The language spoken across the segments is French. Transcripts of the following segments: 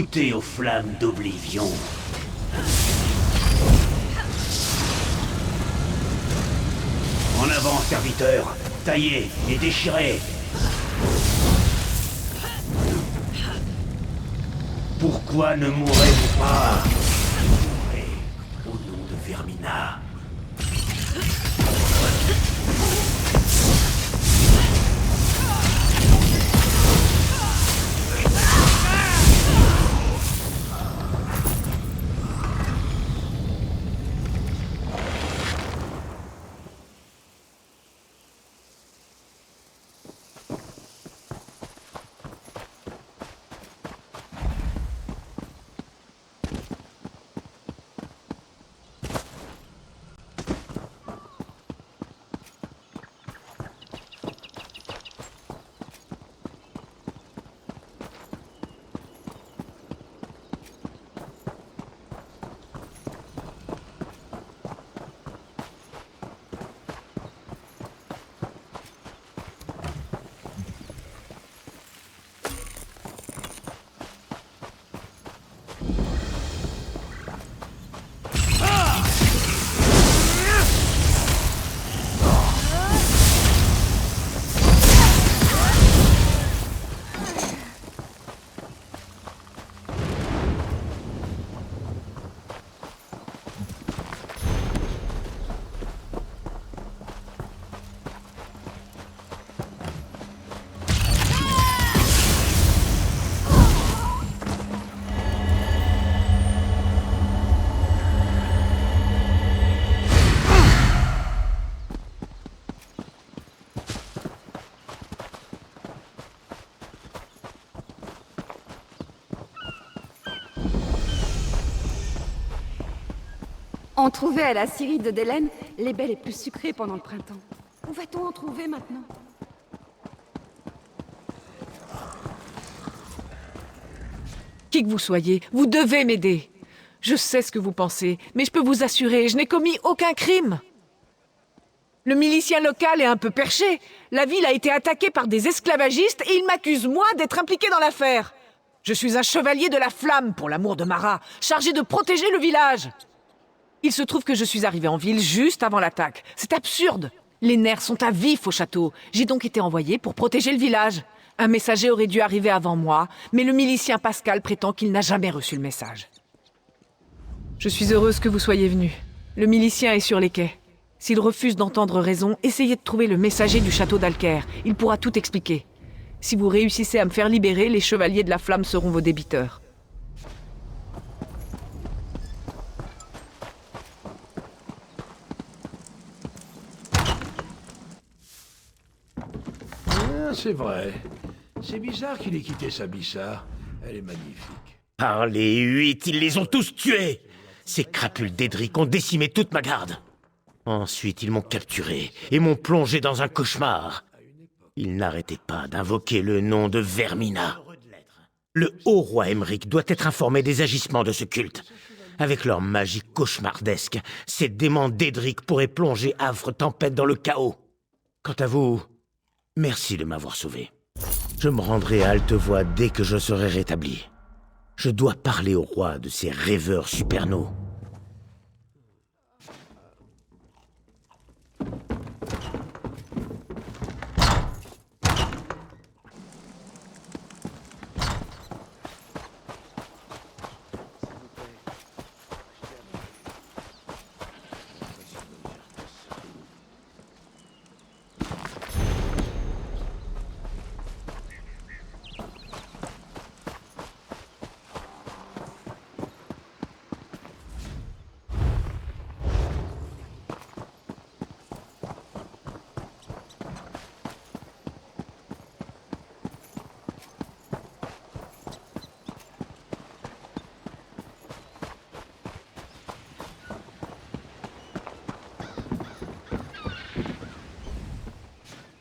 Goûtez aux flammes d'Oblivion. En avant, serviteur. Taillez et déchirez. Pourquoi ne mourrez-vous pas? Mourrez au nom de Vermina. On trouvait à la scierie de Délène les baies les plus sucrées pendant le printemps. Où va-t-on en trouver maintenant? Qui que vous soyez, vous devez m'aider. Je sais ce que vous pensez, mais je peux vous assurer, je n'ai commis aucun crime. Le milicien local est un peu perché. La ville a été attaquée par des esclavagistes et il m'accuse, moi, d'être impliqué dans l'affaire. Je suis un chevalier de la flamme, pour l'amour de Mara, chargé de protéger le village. Il se trouve que je suis arrivé en ville juste avant l'attaque. C'est absurde. Les nerfs sont à vif au château. J'ai donc été envoyé pour protéger le village. Un messager aurait dû arriver avant moi, mais le milicien Pascal prétend qu'il n'a jamais reçu le message. Je suis heureuse que vous soyez venu. Le milicien est sur les quais. S'il refuse d'entendre raison, essayez de trouver le messager du château d'Alcaire. Il pourra tout expliquer. Si vous réussissez à me faire libérer, les chevaliers de la flamme seront vos débiteurs. Ah, c'est vrai. C'est bizarre qu'il ait quitté Sabissa. Elle est magnifique. Par les 8, ils les ont tous tués. Ces crapules d'Edric ont décimé toute ma garde. Ensuite, ils m'ont capturé et m'ont plongé dans un cauchemar. Ils n'arrêtaient pas d'invoquer le nom de Vermina. Le haut roi Aymeric doit être informé des agissements de ce culte. Avec leur magie cauchemardesque, ces démons d'Edric pourraient plonger Affre Tempête dans le chaos. Quant à vous, merci de m'avoir sauvé. Je me rendrai à Altevoix dès que je serai rétabli. Je dois parler au roi de ces rêveurs supernaux.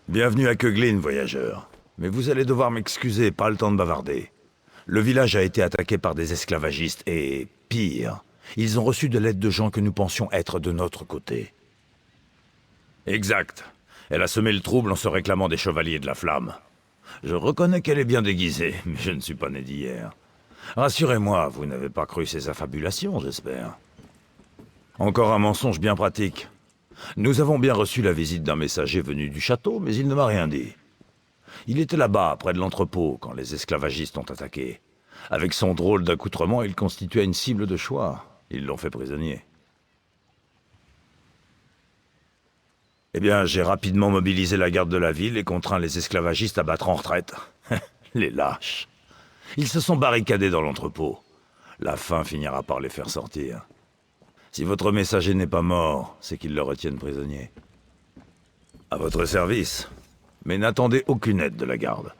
Bienvenue à Köglin, voyageurs. Mais vous allez devoir m'excuser, pas le temps de bavarder. Le village a été attaqué par des esclavagistes et, pire, ils ont reçu de l'aide de gens que nous pensions être de notre côté. Exact. Elle a semé le trouble en se réclamant des chevaliers de la flamme. Je reconnais qu'elle est bien déguisée, mais je ne suis pas né d'hier. Rassurez-moi, vous n'avez pas cru ces affabulations, j'espère. Encore un mensonge bien pratique. Nous avons bien reçu la visite d'un messager venu du château, mais il ne m'a rien dit. Il était là-bas, près de l'entrepôt, quand les esclavagistes ont attaqué. Avec son drôle d'accoutrement, il constituait une cible de choix. Ils l'ont fait prisonnier. Eh bien, j'ai rapidement mobilisé la garde de la ville et contraint les esclavagistes à battre en retraite. Les lâches. Ils se sont barricadés dans l'entrepôt. La faim finira par les faire sortir. Si votre messager n'est pas mort, c'est qu'ils le retiennent prisonnier. À votre service. Mais n'attendez aucune aide de la garde.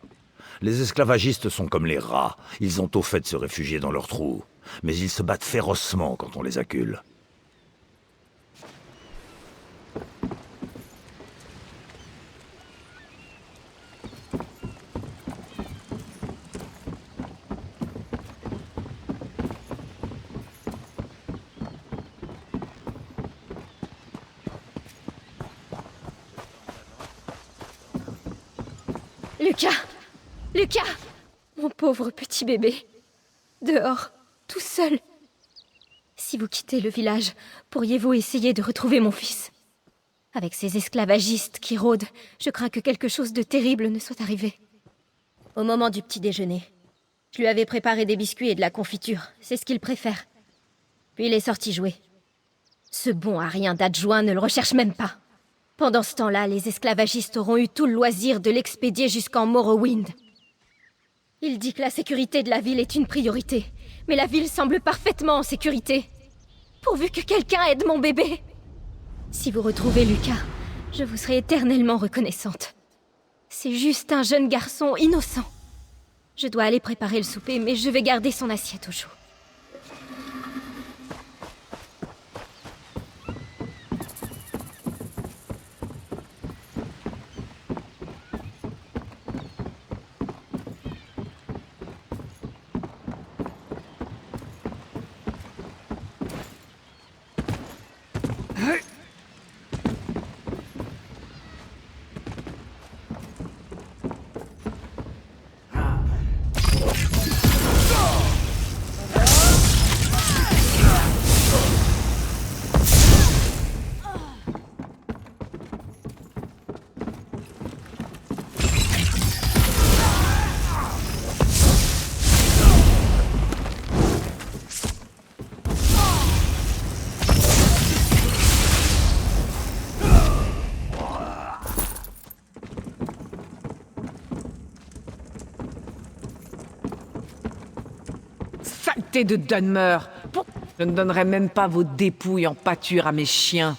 Les esclavagistes sont comme les rats. Ils ont au fait de se réfugier dans leurs trous. Mais ils se battent férocement quand on les accule. Lucas! Lucas! Mon pauvre petit bébé. Dehors, tout seul. Si vous quittez le village, pourriez-vous essayer de retrouver mon fils? Avec ces esclavagistes qui rôdent, je crains que quelque chose de terrible ne soit arrivé. Au moment du petit déjeuner, je lui avais préparé des biscuits et de la confiture. C'est ce qu'il préfère. Puis il est sorti jouer. Ce bon à rien d'adjoint ne le recherche même pas. Pendant ce temps-là, les esclavagistes auront eu tout le loisir de l'expédier jusqu'en Morrowind. Il dit que la sécurité de la ville est une priorité, mais la ville semble parfaitement en sécurité. Pourvu que quelqu'un aide mon bébé. Si vous retrouvez Lucas, je vous serai éternellement reconnaissante. C'est juste un jeune garçon innocent. Je dois aller préparer le souper, mais je vais garder son assiette au chaud. Saleté de Dunmer! Je ne donnerai même pas vos dépouilles en pâture à mes chiens.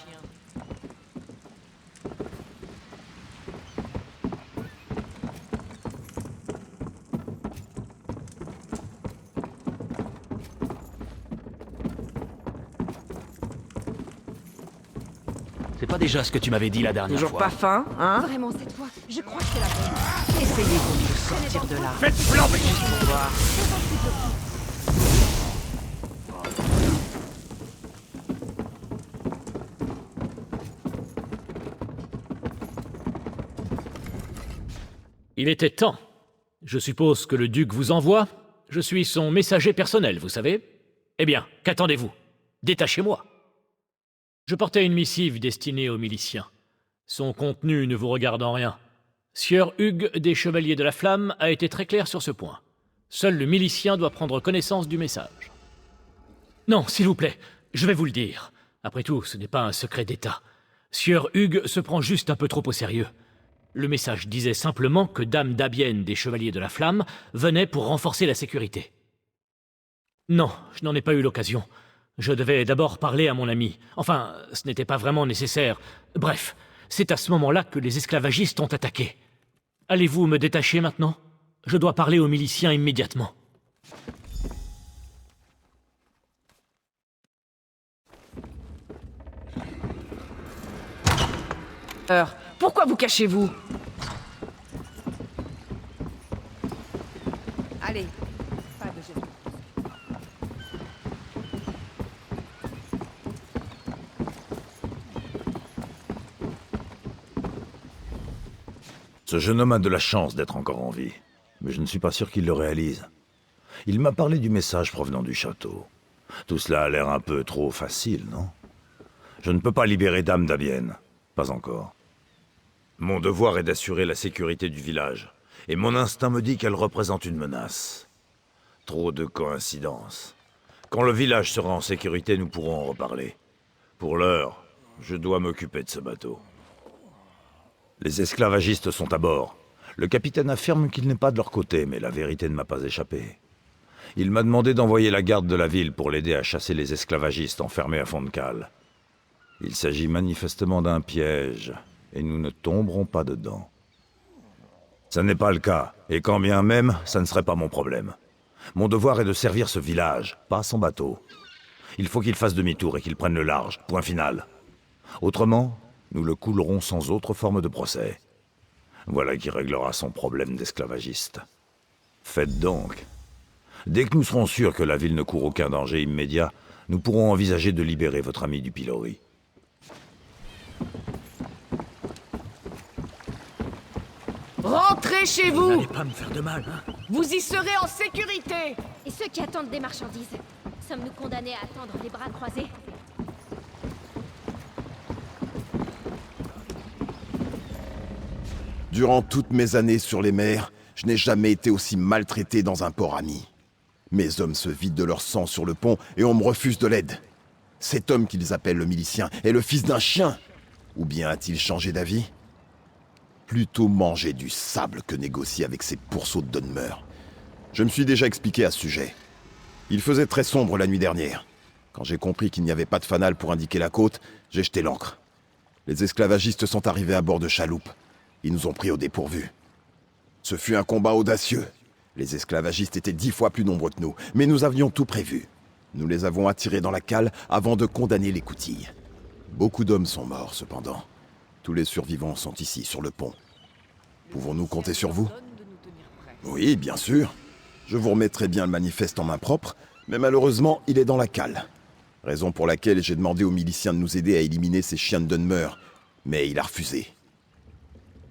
C'est pas déjà ce que tu m'avais dit la dernière Toujours fois. pas faim, hein? Vraiment, cette fois, je crois que c'est la bonne. Essayez-vous de nous sortir de là. Faites flamber! Pour voir. Il était temps. Je suppose que le duc vous envoie. Je suis son messager personnel, vous savez. Eh bien, qu'attendez-vous? Détachez-moi. Je portais une missive destinée aux miliciens. Son contenu ne vous regarde en rien. Sieur Hugues des Chevaliers de la Flamme a été très clair sur ce point. Seul le milicien doit prendre connaissance du message. Non, s'il vous plaît, je vais vous le dire. Après tout, ce n'est pas un secret d'État. Sieur Hugues se prend juste un peu trop au sérieux. Le message disait simplement que Dame Dabienne des Chevaliers de la Flamme venait pour renforcer la sécurité. Non, je n'en ai pas eu l'occasion. Je devais d'abord parler à mon ami. Enfin, ce n'était pas vraiment nécessaire. Bref, c'est à ce moment-là que les esclavagistes ont attaqué. Allez-vous me détacher maintenant? Je dois parler aux miliciens immédiatement. Pourquoi vous cachez-vous? Allez, pas de jeu. Ce jeune homme a de la chance d'être encore en vie, mais je ne suis pas sûr qu'il le réalise. Il m'a parlé du message provenant du château. Tout cela a l'air un peu trop facile, non? Je ne peux pas libérer Dame Dabienne. Pas encore. Mon devoir est d'assurer la sécurité du village. Et mon instinct me dit qu'elle représente une menace. Trop de coïncidences. Quand le village sera en sécurité, nous pourrons en reparler. Pour l'heure, je dois m'occuper de ce bateau. Les esclavagistes sont à bord. Le capitaine affirme qu'il n'est pas de leur côté, mais la vérité ne m'a pas échappé. Il m'a demandé d'envoyer la garde de la ville pour l'aider à chasser les esclavagistes enfermés à fond de cale. Il s'agit manifestement d'un piège, et nous ne tomberons pas dedans. Ça n'est pas le cas, et quand bien même, ça ne serait pas mon problème. Mon devoir est de servir ce village, pas son bateau. Il faut qu'il fasse demi-tour et qu'il prenne le large, point final. Autrement, nous le coulerons sans autre forme de procès. Voilà qui réglera son problème d'esclavagiste. Faites donc. Dès que nous serons sûrs que la ville ne court aucun danger immédiat, nous pourrons envisager de libérer votre ami du pilori. Rentrez chez vous! N'allez pas me faire de mal, hein? Vous y serez en sécurité! Et ceux qui attendent des marchandises, sommes-nous condamnés à attendre les bras croisés? Durant toutes mes années sur les mers, je n'ai jamais été aussi maltraité dans un port ami. Mes hommes se vident de leur sang sur le pont et on me refuse de l'aide. Cet homme qu'ils appellent le milicien est le fils d'un chien. Ou bien a-t-il changé d'avis? Plutôt manger du sable que négocier avec ces pourceaux de Dunmer. Je me suis déjà expliqué à ce sujet. Il faisait très sombre la nuit dernière. Quand j'ai compris qu'il n'y avait pas de fanal pour indiquer la côte, j'ai jeté l'ancre. Les esclavagistes sont arrivés à bord de chaloupes. Ils nous ont pris au dépourvu. Ce fut un combat audacieux. Les esclavagistes étaient 10 fois plus nombreux que nous, mais nous avions tout prévu. Nous les avons attirés dans la cale avant de condamner les coutilles. Beaucoup d'hommes sont morts, cependant. Tous les survivants sont ici, sur le pont. Pouvons-nous compter sur vous? Oui, bien sûr. Je vous remettrai bien le manifeste en main propre, mais malheureusement, il est dans la cale. Raison pour laquelle j'ai demandé aux miliciens de nous aider à éliminer ces chiens de Dunmer, mais il a refusé.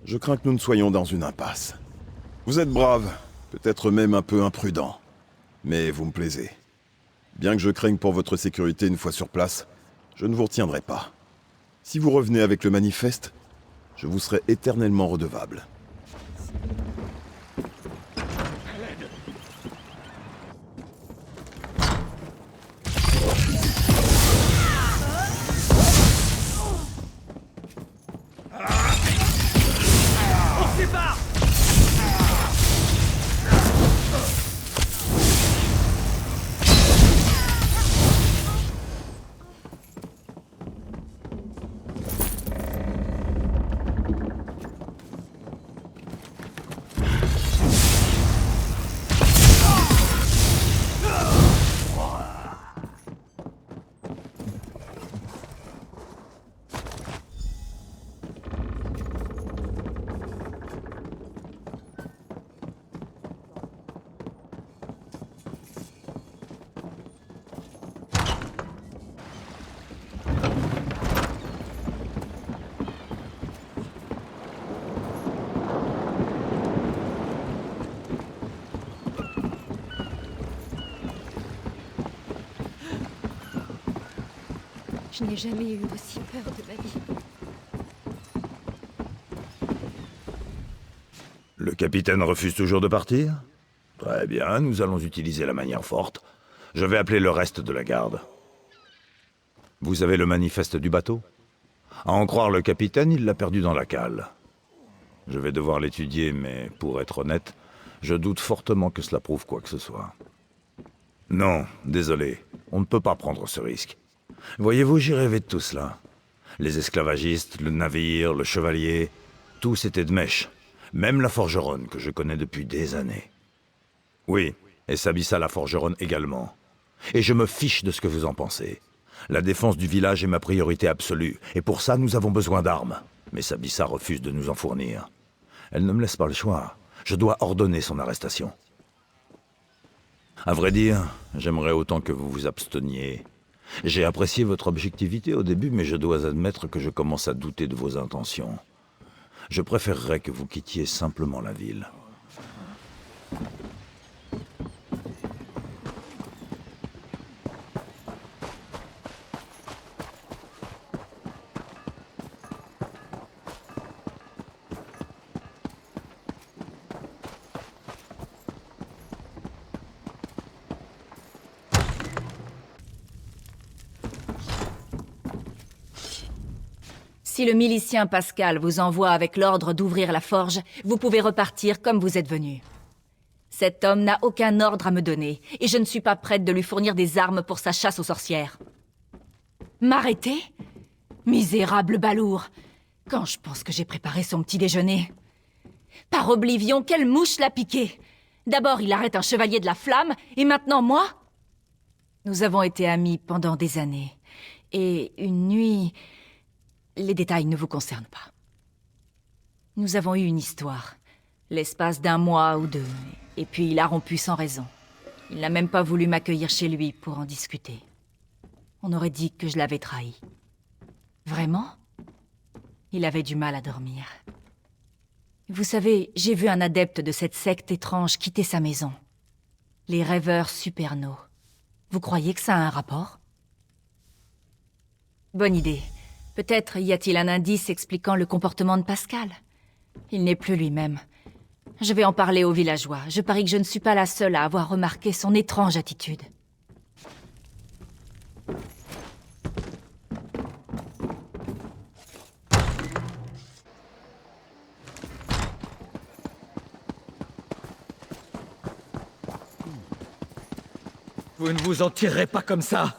Je crains que nous ne soyons dans une impasse. Vous êtes brave, peut-être même un peu imprudent, mais vous me plaisez. Bien que je craigne pour votre sécurité une fois sur place, je ne vous retiendrai pas. Si vous revenez avec le manifeste, je vous serai éternellement redevable. Je n'ai jamais eu aussi peur de ma vie. Le capitaine refuse toujours de partir? Très bien, nous allons utiliser la manière forte. Je vais appeler le reste de la garde. Vous avez le manifeste du bateau? À en croire le capitaine, il l'a perdu dans la cale. Je vais devoir l'étudier, mais pour être honnête, je doute fortement que cela prouve quoi que ce soit. Non, désolé, on ne peut pas prendre ce risque. Voyez-vous, j'y rêvais de tout cela. Les esclavagistes, le navire, le chevalier, tous étaient de mèche. Même la forgeronne, que je connais depuis des années. Oui, et Sabissa la forgeronne également. Et je me fiche de ce que vous en pensez. La défense du village est ma priorité absolue, et pour ça, nous avons besoin d'armes. Mais Sabissa refuse de nous en fournir. Elle ne me laisse pas le choix. Je dois ordonner son arrestation. À vrai dire, j'aimerais autant que vous vous absteniez. J'ai apprécié votre objectivité au début, mais je dois admettre que je commence à douter de vos intentions. Je préférerais que vous quittiez simplement la ville. Si le milicien Pascal vous envoie avec l'ordre d'ouvrir la forge, vous pouvez repartir comme vous êtes venu. Cet homme n'a aucun ordre à me donner, et je ne suis pas prête de lui fournir des armes pour sa chasse aux sorcières. M'arrêter? Misérable balourd! Quand je pense que j'ai préparé son petit déjeuner. Par Oblivion, quelle mouche l'a piqué! D'abord, il arrête un chevalier de la flamme, et maintenant moi? Nous avons été amis pendant des années. Et une nuit... Les détails ne vous concernent pas. Nous avons eu une histoire. L'espace d'un mois ou deux. Et puis il a rompu sans raison. Il n'a même pas voulu m'accueillir chez lui pour en discuter. On aurait dit que je l'avais trahi. Vraiment? Il avait du mal à dormir. Vous savez, j'ai vu un adepte de cette secte étrange quitter sa maison. Les rêveurs supernaux. Vous croyez que ça a un rapport? Bonne idée. Peut-être y a-t-il un indice expliquant le comportement de Pascal. Il n'est plus lui-même. Je vais en parler aux villageois. Je parie que je ne suis pas la seule à avoir remarqué son étrange attitude. Vous ne vous en tirerez pas comme ça!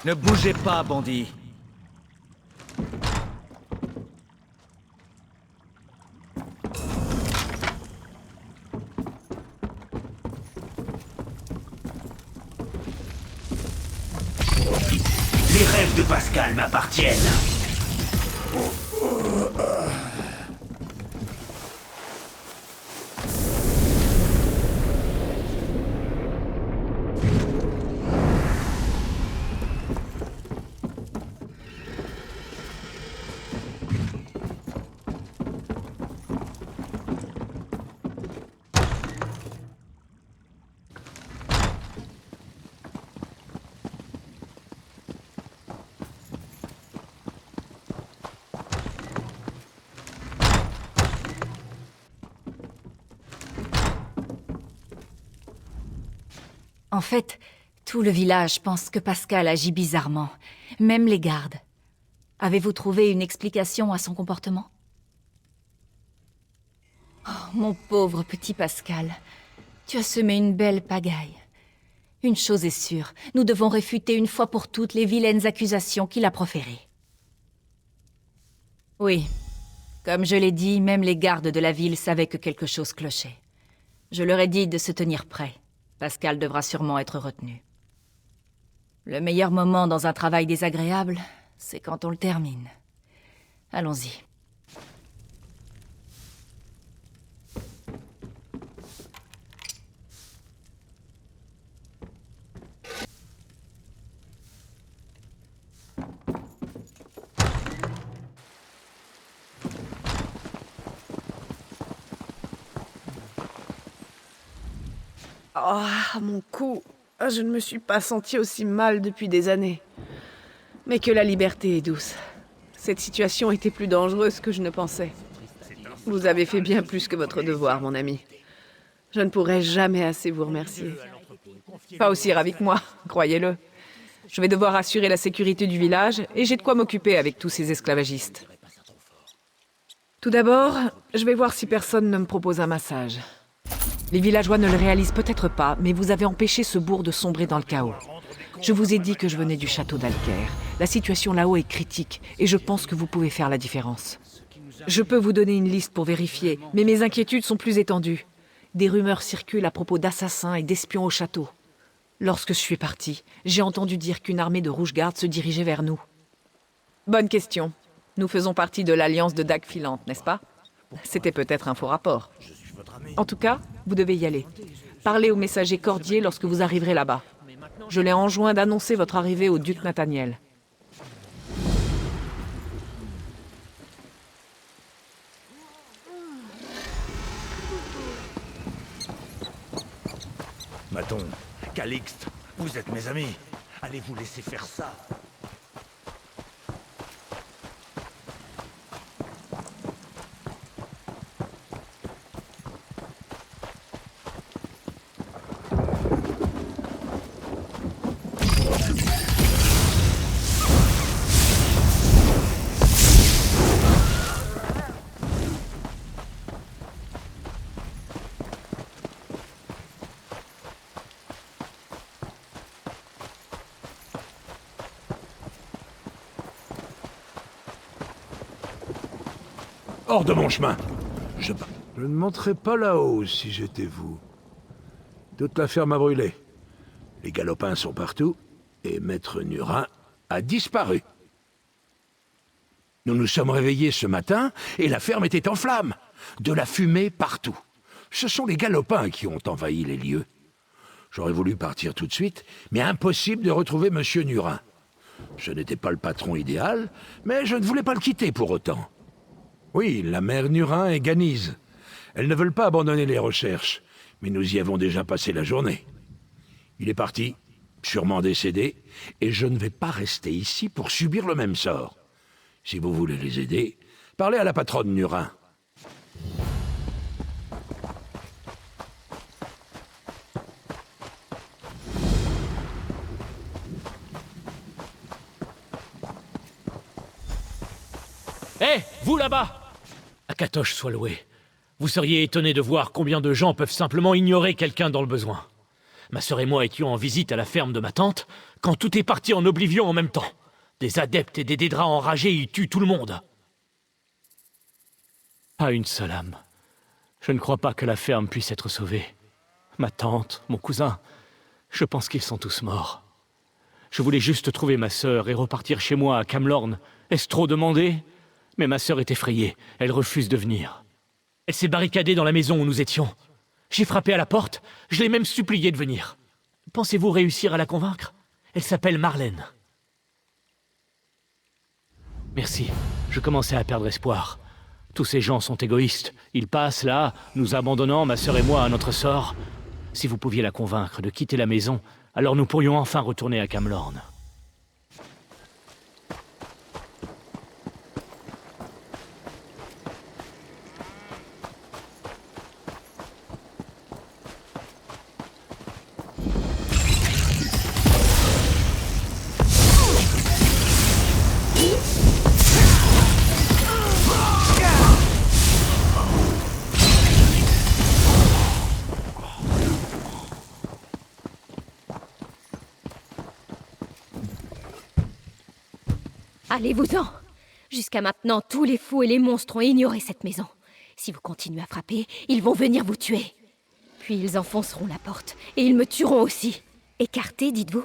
Ne bougez pas, bandit. Les rêves de Pascal m'appartiennent. En fait, tout le village pense que Pascal agit bizarrement. Même les gardes. Avez-vous trouvé une explication à son comportement? Oh, mon pauvre petit Pascal. Tu as semé une belle pagaille. Une chose est sûre, nous devons réfuter une fois pour toutes les vilaines accusations qu'il a proférées. Oui. Comme je l'ai dit, même les gardes de la ville savaient que quelque chose clochait. Je leur ai dit de se tenir prêts. Pascal devra sûrement être retenu. Le meilleur moment dans un travail désagréable, c'est quand on le termine. Allons-y. Oh, mon cou. Je ne me suis pas sentie aussi mal depuis des années. Mais que la liberté est douce. Cette situation était plus dangereuse que je ne pensais. Vous avez fait bien plus que votre devoir, mon ami. Je ne pourrai jamais assez vous remercier. Pas aussi ravi que moi, croyez-le. Je vais devoir assurer la sécurité du village et j'ai de quoi m'occuper avec tous ces esclavagistes. Tout d'abord, je vais voir si personne ne me propose un massage. Les villageois ne le réalisent peut-être pas, mais vous avez empêché ce bourg de sombrer dans le chaos. Je vous ai dit que je venais du château d'Alker. La situation là-haut est critique, et je pense que vous pouvez faire la différence. Je peux vous donner une liste pour vérifier, mais mes inquiétudes sont plus étendues. Des rumeurs circulent à propos d'assassins et d'espions au château. Lorsque je suis partie, j'ai entendu dire qu'une armée de rouge-garde se dirigeait vers nous. Bonne question. Nous faisons partie de l'alliance de Dagfilant, n'est-ce pas? C'était peut-être un faux rapport. En tout cas, vous devez y aller. Parlez au messager Cordier lorsque vous arriverez là-bas. Je l'ai enjoint d'annoncer votre arrivée au duc Nathaniel. Maton, Calixte, vous êtes mes amis. Allez vous laisser faire ça. hors de mon chemin. Je ne monterais pas là-haut si j'étais vous. Toute la ferme a brûlé. Les galopins sont partout, et Maître Nurin a disparu. Nous nous sommes réveillés ce matin, et la ferme était en flammes. De la fumée partout. Ce sont les galopins qui ont envahi les lieux. J'aurais voulu partir tout de suite, mais impossible de retrouver Monsieur Nurin. Je n'étais pas le patron idéal, mais je ne voulais pas le quitter pour autant. Oui, la mère Nurin et Ganise. Elles ne veulent pas abandonner les recherches, mais nous y avons déjà passé la journée. Il est parti, sûrement décédé, et je ne vais pas rester ici pour subir le même sort. Si vous voulez les aider, parlez à la patronne Nurin. Hé, vous là-bas! Akatosh soit loué. Vous seriez étonné de voir combien de gens peuvent simplement ignorer quelqu'un dans le besoin. Ma sœur et moi étions en visite à la ferme de ma tante, quand tout est parti en oblivion en même temps. Des adeptes et des Dédras enragés y tuent tout le monde. Pas une seule âme. Je ne crois pas que la ferme puisse être sauvée. Ma tante, mon cousin, je pense qu'ils sont tous morts. Je voulais juste trouver ma sœur et repartir chez moi à Camlorn. Est-ce trop demandé? Mais ma sœur est effrayée, elle refuse de venir. Elle s'est barricadée dans la maison où nous étions. J'ai frappé à la porte, je l'ai même suppliée de venir. Pensez-vous réussir à la convaincre? Elle s'appelle Marlène. Merci, je commençais à perdre espoir. Tous ces gens sont égoïstes. Ils passent là, nous abandonnant, ma sœur et moi, à notre sort. Si vous pouviez la convaincre de quitter la maison, alors nous pourrions enfin retourner à Camlorn. Allez-vous-en! Jusqu'à maintenant, tous les fous et les monstres ont ignoré cette maison. Si vous continuez à frapper, ils vont venir vous tuer. Puis ils enfonceront la porte, et ils me tueront aussi. Écartés, dites-vous?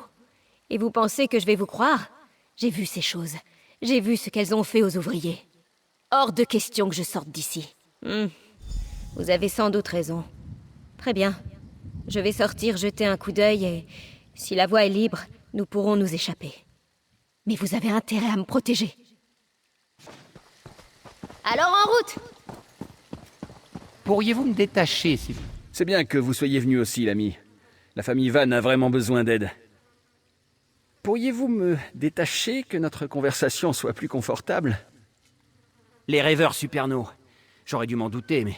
Et vous pensez que je vais vous croire? J'ai vu ces choses. J'ai vu ce qu'elles ont fait aux ouvriers. Hors de question que je sorte d'ici. Vous avez sans doute raison. Très bien. Je vais sortir jeter un coup d'œil et... si la voie est libre, nous pourrons nous échapper. Mais vous avez intérêt à me protéger. Alors en route! Pourriez-vous me détacher, s'il vous plaît? C'est bien que vous soyez venu aussi, l'ami. La famille Van a vraiment besoin d'aide. Pourriez-vous me détacher, que notre conversation soit plus confortable? Les rêveurs supernaux. J'aurais dû m'en douter, mais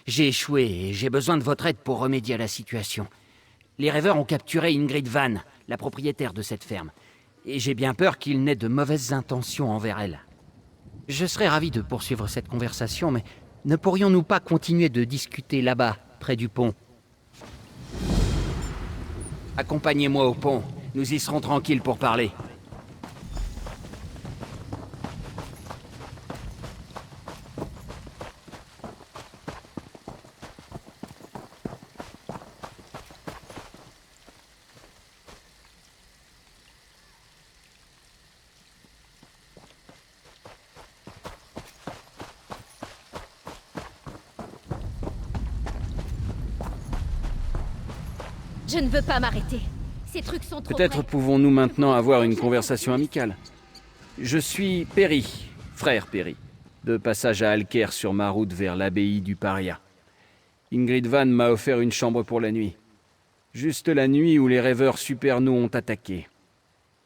j'ai échoué et j'ai besoin de votre aide pour remédier à la situation. Les rêveurs ont capturé Ingrid Van, la propriétaire de cette ferme. Et j'ai bien peur qu'ils n'aient de mauvaises intentions envers elle. Je serais ravi de poursuivre cette conversation, mais ne pourrions-nous pas continuer de discuter là-bas, près du pont? Accompagnez-moi au pont, nous y serons tranquilles pour parler. Je ne veux pas m'arrêter. Ces trucs sont trop Peut-être vrais. pouvons-nous maintenant avoir une conversation amicale. Je suis Perry, frère Perry, de passage à Alker sur ma route vers l'abbaye du Paria. Ingrid Van m'a offert une chambre pour la nuit. Juste la nuit où les rêveurs supernaux ont attaqué.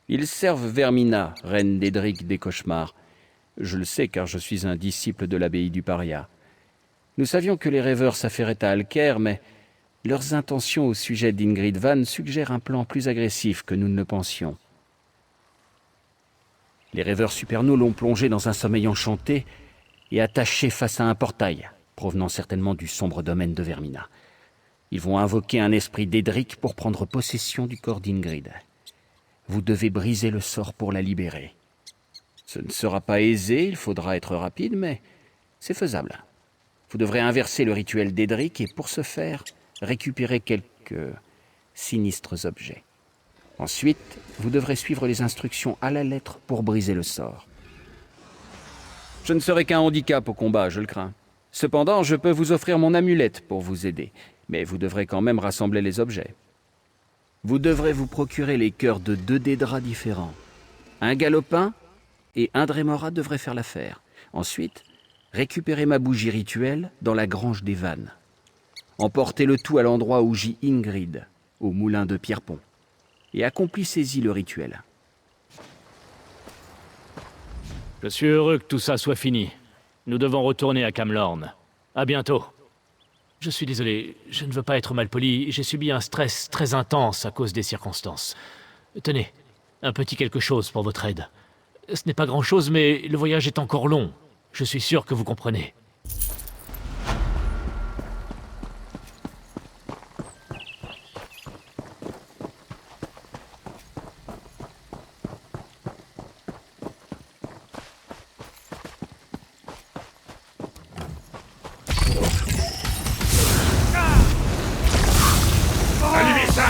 Ils servent Vermina, reine d'Edric des cauchemars. Je le sais car je suis un disciple de l'abbaye du Paria. Nous savions que les rêveurs s'affairaient à Alker, mais leurs intentions au sujet d'Ingrid Van suggèrent un plan plus agressif que nous ne le pensions. Les rêveurs supernaux l'ont plongé dans un sommeil enchanté et attaché face à un portail, provenant certainement du sombre domaine de Vermina. Ils vont invoquer un esprit d'Edric pour prendre possession du corps d'Ingrid. Vous devez briser le sort pour la libérer. Ce ne sera pas aisé, il faudra être rapide, mais C'est faisable. Vous devrez inverser le rituel d'Edric et pour ce faire, récupérer quelques sinistres objets. Ensuite, vous devrez suivre les instructions à la lettre pour briser le sort. Je ne serai qu'un handicap au combat, je le crains. Cependant, je peux vous offrir mon amulette pour vous aider, mais vous devrez quand même rassembler les objets. Vous devrez vous procurer les cœurs de 2 Dédras différents. Un galopin et un Drémora devraient faire l'affaire. Ensuite, récupérez ma bougie rituelle dans la grange des vannes. Emportez le tout à l'endroit où gît Ingrid, au moulin de Pierrepont, et accomplissez-y le rituel. Je suis heureux que tout ça soit fini. Nous devons retourner à Camlorn. À bientôt. Je suis désolé, je ne veux pas être malpoli, j'ai subi un stress très intense à cause des circonstances. Tenez, un petit quelque chose pour votre aide. Ce n'est pas grand-chose, mais le voyage est encore long. Je suis sûr que vous comprenez. Allumez ça!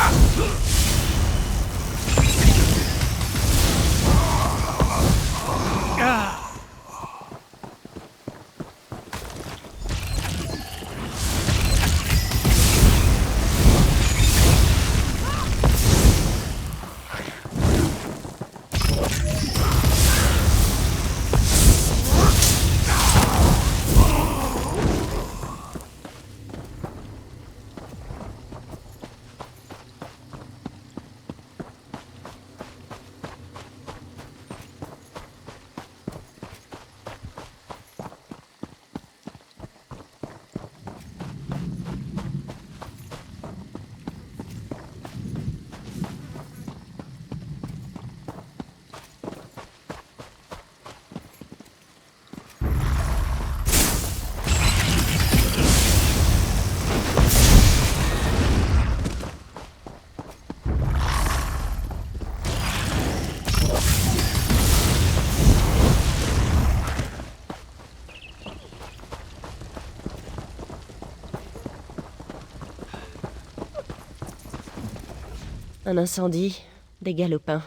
Un incendie, des galopins,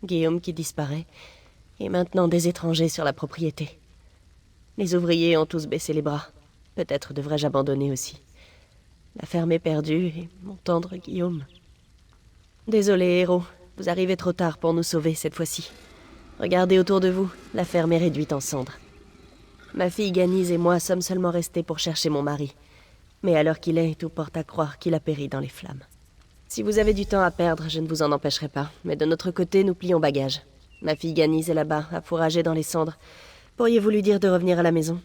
Guillaume qui disparaît, et maintenant des étrangers sur la propriété. Les ouvriers ont tous baissé les bras. Peut-être devrais-je abandonner aussi. La ferme est perdue, et mon tendre Guillaume. Désolé, héros, vous arrivez trop tard pour nous sauver cette fois-ci. Regardez autour de vous, la ferme est réduite en cendres. Ma fille Ganise et moi sommes seulement restés pour chercher mon mari. Mais à l'heure qu'il est, tout porte à croire qu'il a péri dans les flammes. Si vous avez du temps à perdre, je ne vous en empêcherai pas. Mais de notre côté, nous plions bagages. Ma fille Ganise est là-bas, à fourrager dans les cendres. Pourriez-vous lui dire de revenir à la maison ?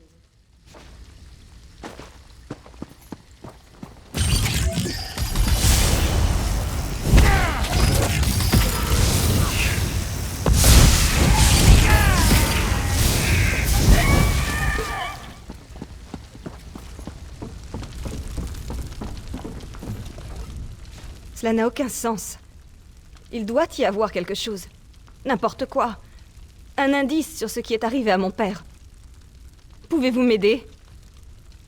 Cela n'a aucun sens. Il doit y avoir quelque chose. N'importe quoi. Un indice sur ce qui est arrivé à mon père. Pouvez-vous m'aider ?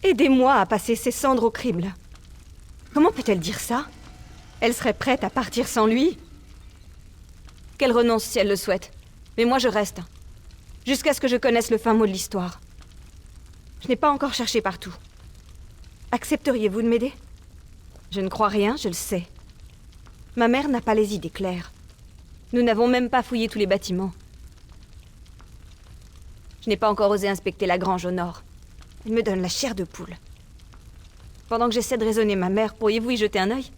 Aidez-moi à passer ces cendres au crible. Comment peut-elle dire ça ? Elle serait prête à partir sans lui ? Qu'elle renonce si elle le souhaite. Mais moi je reste. Jusqu'à ce que je connaisse le fin mot de l'histoire. Je n'ai pas encore cherché partout. Accepteriez-vous de m'aider ? Je ne crois rien, je le sais. Ma mère n'a pas les idées claires. Nous n'avons même pas fouillé tous les bâtiments. Je n'ai pas encore osé inspecter la grange au nord. Elle me donne la chair de poule. Pendant que j'essaie de raisonner ma mère, pourriez-vous y jeter un œil ?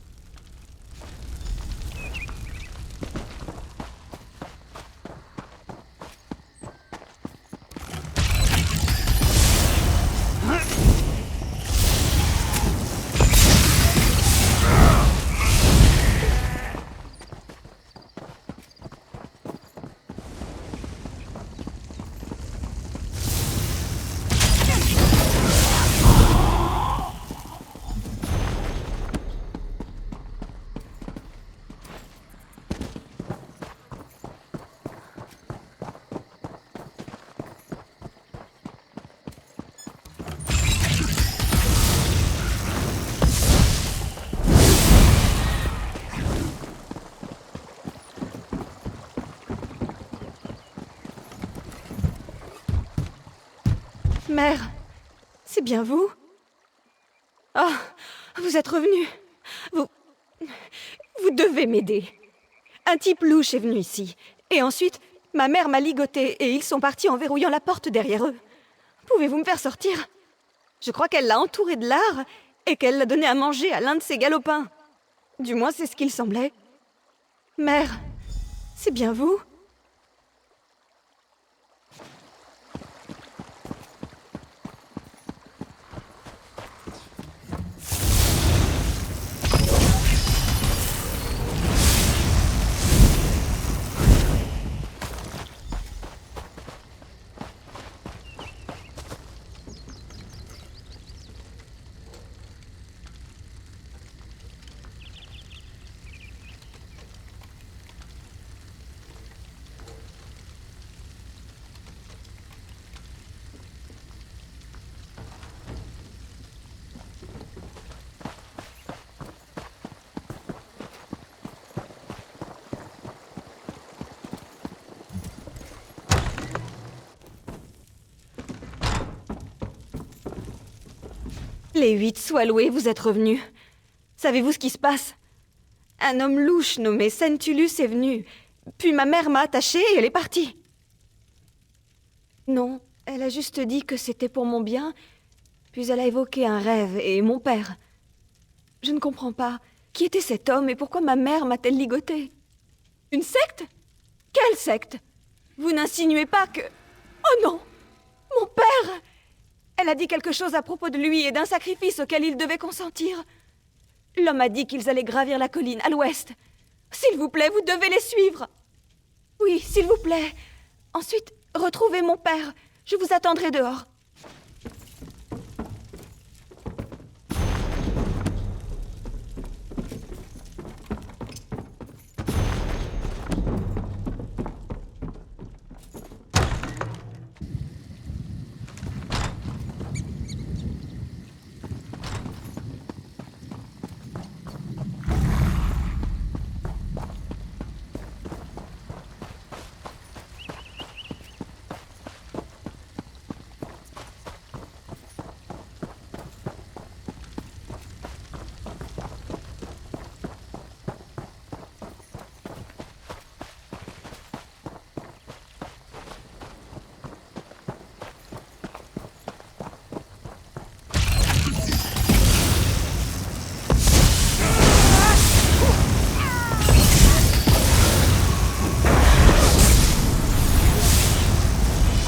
Mère, c'est bien vous? Ah, vous êtes revenu. Vous devez m'aider. Un type louche est venu ici. Et ensuite, ma mère m'a ligoté et ils sont partis en verrouillant la porte derrière eux. Pouvez-vous me faire sortir? Je crois qu'elle l'a entouré de lard et qu'elle l'a donné à manger à l'un de ses galopins. Du moins, c'est ce qu'il semblait. Mère, c'est bien vous? Les 8 soient loués, vous êtes revenus. Savez-vous ce qui se passe? Un homme louche nommé Sentulus est venu. Puis ma mère m'a attachée et elle est partie. Non, elle a juste dit que c'était pour mon bien. Puis elle a évoqué un rêve et mon père. Je ne comprends pas. Qui était cet homme et pourquoi ma mère m'a-t-elle ligoté? Une secte? Quelle secte? Vous n'insinuez pas que... Oh non! Mon père! Elle a dit quelque chose à propos de lui et d'un sacrifice auquel il devait consentir. L'homme a dit qu'ils allaient gravir la colline à l'ouest. S'il vous plaît, vous devez les suivre. Oui, s'il vous plaît. Ensuite, retrouvez mon père. Je vous attendrai dehors.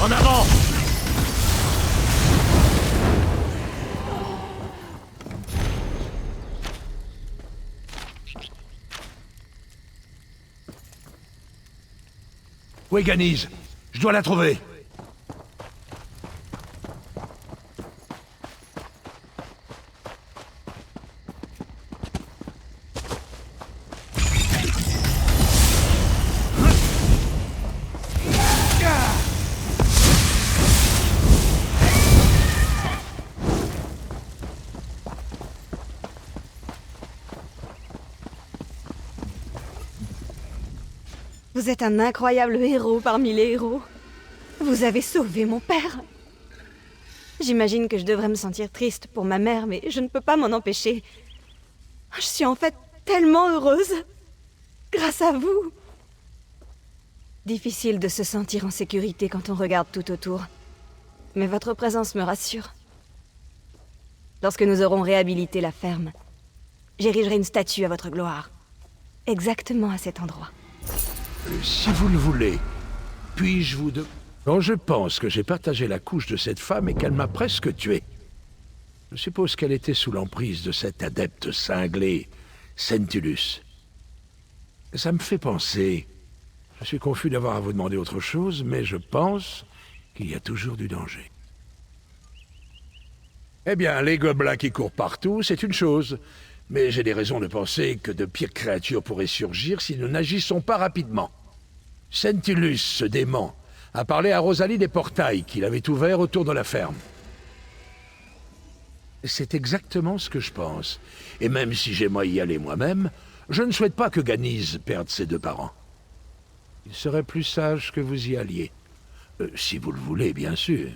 En avant! Où est Ganise? Je dois la trouver. Vous êtes un incroyable héros parmi les héros. Vous avez sauvé mon père. J'imagine que je devrais me sentir triste pour ma mère, mais je ne peux pas m'en empêcher. Je suis en fait tellement heureuse. Grâce à vous. Difficile de se sentir en sécurité quand on regarde tout autour. Mais votre présence me rassure. Lorsque nous aurons réhabilité la ferme, j'érigerai une statue à votre gloire. Exactement à cet endroit. Si vous le voulez, puis-je vous Quand je pense que j'ai partagé la couche de cette femme et qu'elle m'a presque tué, je suppose qu'elle était sous l'emprise de cet adepte cinglé, Sentulus. Ça me fait penser... Je suis confus d'avoir à vous demander autre chose, mais je pense qu'il y a toujours du danger. Eh bien, les gobelins qui courent partout, c'est une chose. Mais j'ai des raisons de penser que de pires créatures pourraient surgir si nous n'agissons pas rapidement. Sentulus, ce démon, a parlé à Rosalie des portails qu'il avait ouverts autour de la ferme. C'est exactement ce que je pense. Et même si j'aimerais y aller moi-même, je ne souhaite pas que Ganise perde ses deux parents. Il serait plus sage que vous y alliez. Si vous le voulez, bien sûr.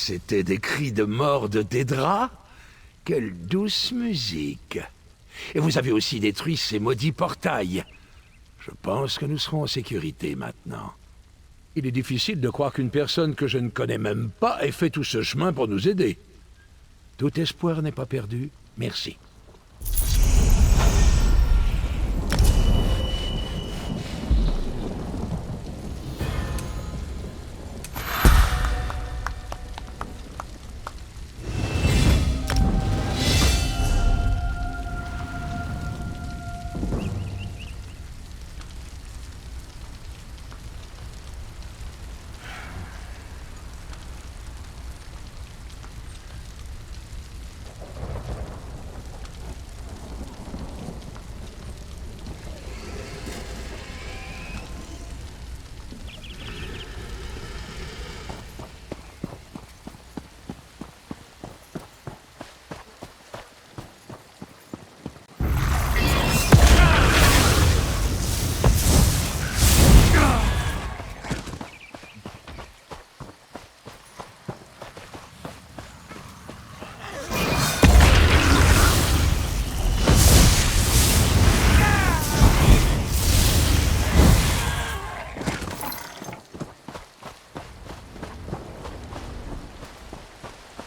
C'étaient des cris de mort de Dédra? Quelle douce musique. Et vous avez aussi détruit ces maudits portails. Je pense que nous serons en sécurité maintenant. Il est difficile de croire qu'une personne que je ne connais même pas ait fait tout ce chemin pour nous aider. Tout espoir n'est pas perdu. Merci.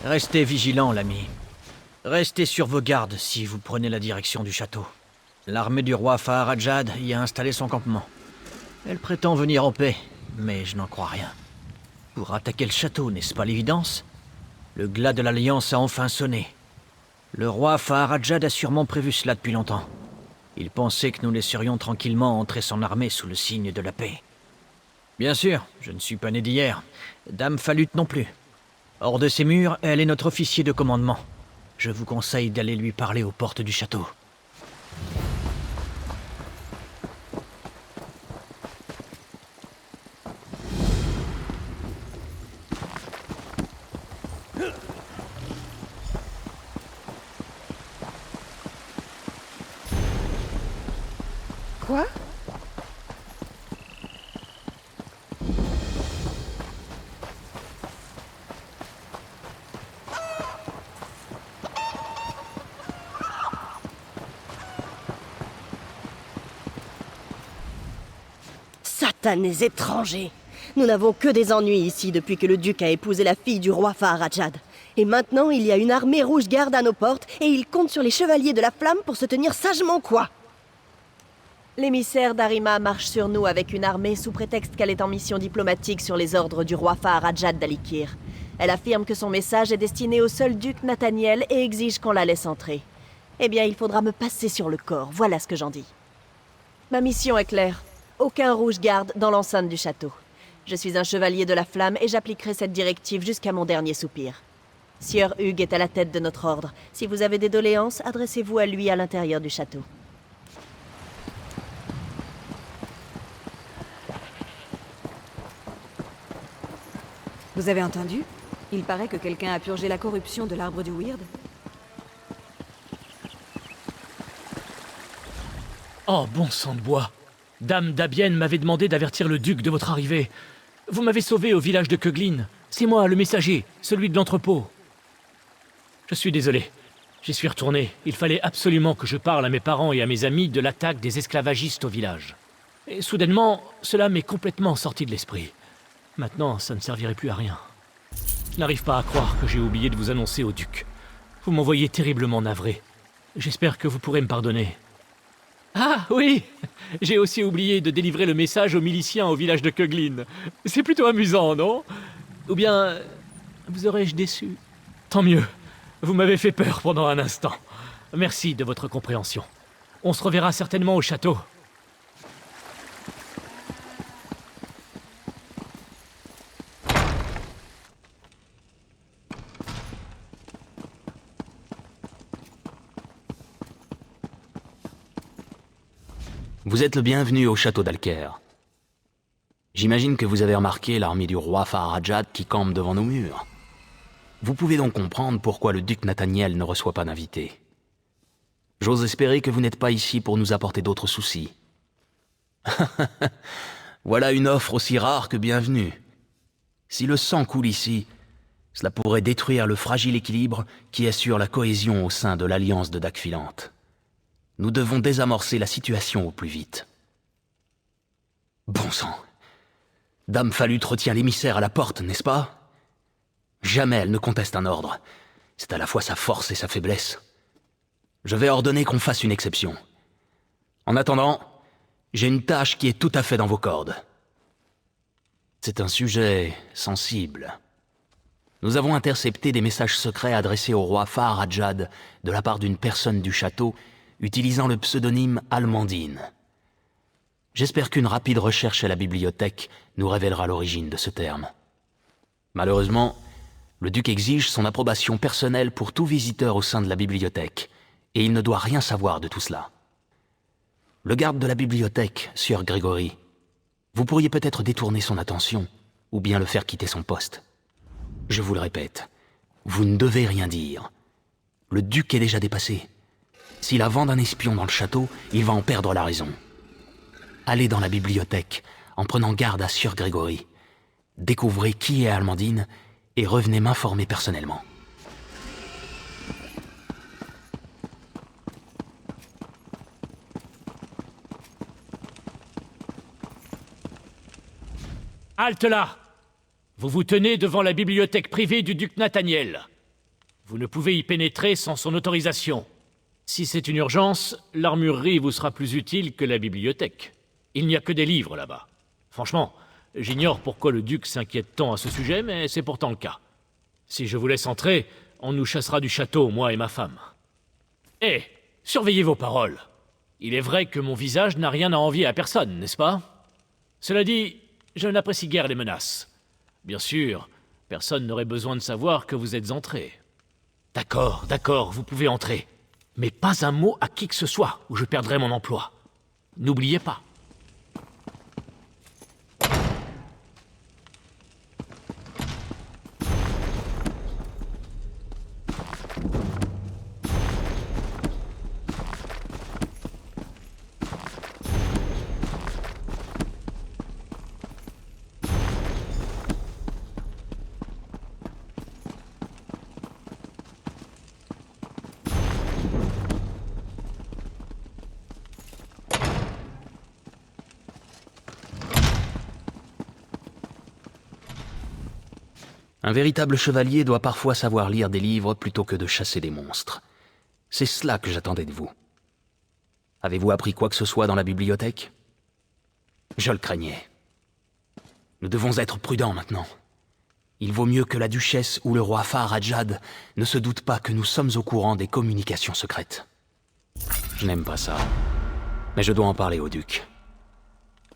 Restez vigilants, l'ami. Restez sur vos gardes si vous prenez la direction du château. L'armée du roi Faharajad y a installé son campement. Elle prétend venir en paix, mais je n'en crois rien. Pour attaquer le château, n'est-ce pas l'évidence? Le glas de l'Alliance a enfin sonné. Le roi Faharajad a sûrement prévu cela depuis longtemps. Il pensait que nous laisserions tranquillement entrer son armée sous le signe de la paix. Bien sûr, je ne suis pas né d'hier. Dame Falut non plus. Hors de ces murs, elle est notre officier de commandement. Je vous conseille d'aller lui parler aux portes du château. Quoi? Satanés étrangers! Nous n'avons que des ennuis ici depuis que le duc a épousé la fille du roi Faharajad. Et maintenant, il y a une armée rouge-garde à nos portes et il compte sur les chevaliers de la flamme pour se tenir sagement quoi? L'émissaire d'Arima marche sur nous avec une armée sous prétexte qu'elle est en mission diplomatique sur les ordres du roi Faharajad d'Alikir. Elle affirme que son message est destiné au seul duc Nathaniel et exige qu'on la laisse entrer. Eh bien, il faudra me passer sur le corps, voilà ce que j'en dis. Ma mission est claire. Aucun rouge-garde dans l'enceinte du château. Je suis un chevalier de la flamme et j'appliquerai cette directive jusqu'à mon dernier soupir. Sieur Hugues est à la tête de notre ordre. Si vous avez des doléances, adressez-vous à lui à l'intérieur du château. Vous avez entendu? Il paraît que quelqu'un a purgé la corruption de l'arbre du Weird. Oh, bon sang de bois! Dame Dabienne m'avait demandé d'avertir le duc de votre arrivée. Vous m'avez sauvé au village de Köglin. C'est moi, le messager, celui de l'entrepôt. Je suis désolé. J'y suis retourné. Il fallait absolument que je parle à mes parents et à mes amis de l'attaque des esclavagistes au village. Et soudainement, cela m'est complètement sorti de l'esprit. Maintenant, ça ne servirait plus à rien. Je n'arrive pas à croire que j'ai oublié de vous annoncer au duc. Vous m'envoyez terriblement navré. J'espère que vous pourrez me pardonner. Ah, oui! J'ai aussi oublié de délivrer le message aux miliciens au village de Köglin. C'est plutôt amusant, non? Ou bien... vous aurais-je déçu? Tant mieux. Vous m'avez fait peur pendant un instant. Merci de votre compréhension. On se reverra certainement au château. Vous êtes le bienvenu au château d'Alker. J'imagine que vous avez remarqué l'armée du roi Faharajad qui campe devant nos murs. Vous pouvez donc comprendre pourquoi le duc Nathaniel ne reçoit pas d'invités. J'ose espérer que vous n'êtes pas ici pour nous apporter d'autres soucis. Voilà une offre aussi rare que bienvenue. Si le sang coule ici, Cela pourrait détruire le fragile équilibre qui assure la cohésion au sein de l'Alliance de Dagfilante. Nous devons désamorcer la situation au plus vite. Bon sang. Dame Falut retient l'émissaire à la porte, n'est-ce pas? Jamais elle ne conteste un ordre. C'est à la fois sa force et sa faiblesse. Je vais ordonner qu'on fasse une exception. En attendant, j'ai une tâche qui est tout à fait dans vos cordes. C'est un sujet sensible. Nous avons intercepté des messages secrets adressés au roi Faharajad de la part d'une personne du château utilisant le pseudonyme Almandine. J'espère qu'une rapide recherche à la bibliothèque nous révélera l'origine de ce terme. Malheureusement, le duc exige son approbation personnelle pour tout visiteur au sein de la bibliothèque, et il ne doit rien savoir de tout cela. Le garde de la bibliothèque, sieur Grégory, vous pourriez peut-être détourner son attention, ou bien le faire quitter son poste. Je vous le répète, vous ne devez rien dire. Le duc est déjà dépassé. S'il a vent d'un espion dans le château, il va en perdre la raison. Allez dans la bibliothèque, en prenant garde à sieur Grégory. Découvrez qui est Almandine, et revenez m'informer personnellement. Halte là! Vous vous tenez devant la bibliothèque privée du duc Nathaniel. Vous ne pouvez y pénétrer sans son autorisation. Si c'est une urgence, l'armurerie vous sera plus utile que la bibliothèque. Il n'y a que des livres là-bas. Franchement, j'ignore pourquoi le duc s'inquiète tant à ce sujet, mais c'est pourtant le cas. Si je vous laisse entrer, on nous chassera du château, moi et ma femme. Eh, surveillez vos paroles. Il est vrai que mon visage n'a rien à envier à personne, n'est-ce pas? Cela dit, je n'apprécie guère les menaces. Bien sûr, personne n'aurait besoin de savoir que vous êtes entré. D'accord, vous pouvez entrer. Mais pas un mot à qui que ce soit, ou je perdrai mon emploi. N'oubliez pas. Un véritable chevalier doit parfois savoir lire des livres plutôt que de chasser des monstres. C'est cela que j'attendais de vous. Avez-vous appris quoi que ce soit dans la bibliothèque? Je le craignais. Nous devons être prudents maintenant. Il vaut mieux que la duchesse ou le roi Faharajad ne se doutent pas que nous sommes au courant des communications secrètes. Je n'aime pas ça. Mais je dois en parler au duc.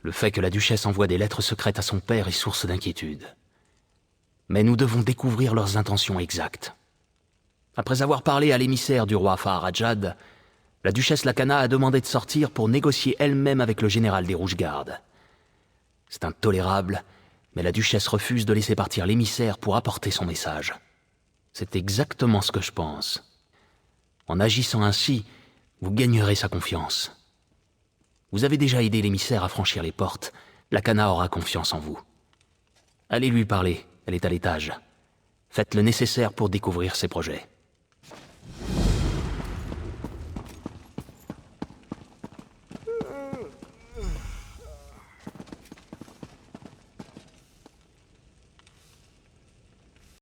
Le fait que la duchesse envoie des lettres secrètes à son père est source d'inquiétude. Mais nous devons découvrir leurs intentions exactes. Après avoir parlé à l'émissaire du roi Faharajad, la duchesse Lakana a demandé de sortir pour négocier elle-même avec le général des Rouges-Gardes. C'est intolérable, mais la duchesse refuse de laisser partir l'émissaire pour apporter son message. C'est exactement ce que je pense. En agissant ainsi, vous gagnerez sa confiance. Vous avez déjà aidé l'émissaire à franchir les portes. Lakana aura confiance en vous. Allez lui parler. Elle est à l'étage. Faites le nécessaire pour découvrir ses projets.